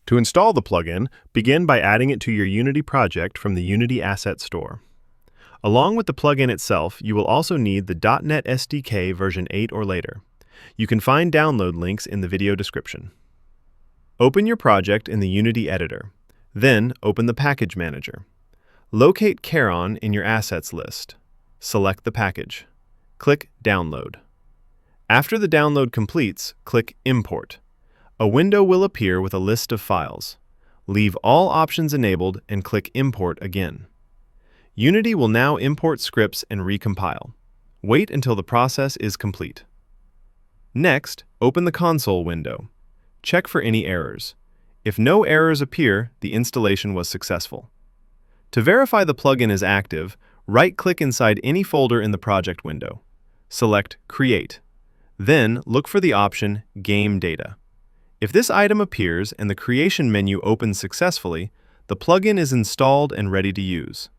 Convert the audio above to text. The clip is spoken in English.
To install the plugin, begin by adding it to your Unity project from the Unity Asset Store. Along with the plugin itself, you will also need the .NET SDK version 8 or later. You can find download links in the video description. Open your project in the Unity editor. Then, open the Package Manager. Locate Charon in your Assets list. Select the package. Click Download. After the download completes, click Import. A window will appear with a list of files. Leave all options enabled and click Import again. Unity will now import scripts and recompile. Wait until the process is complete. Next, open the console window. Check for any errors. If no errors appear, the installation was successful. To verify the plugin is active, right-click inside any folder in the project window. Select Create. Then, look for the option Game Data. If this item appears and the creation menu opens successfully, the plugin is installed and ready to use.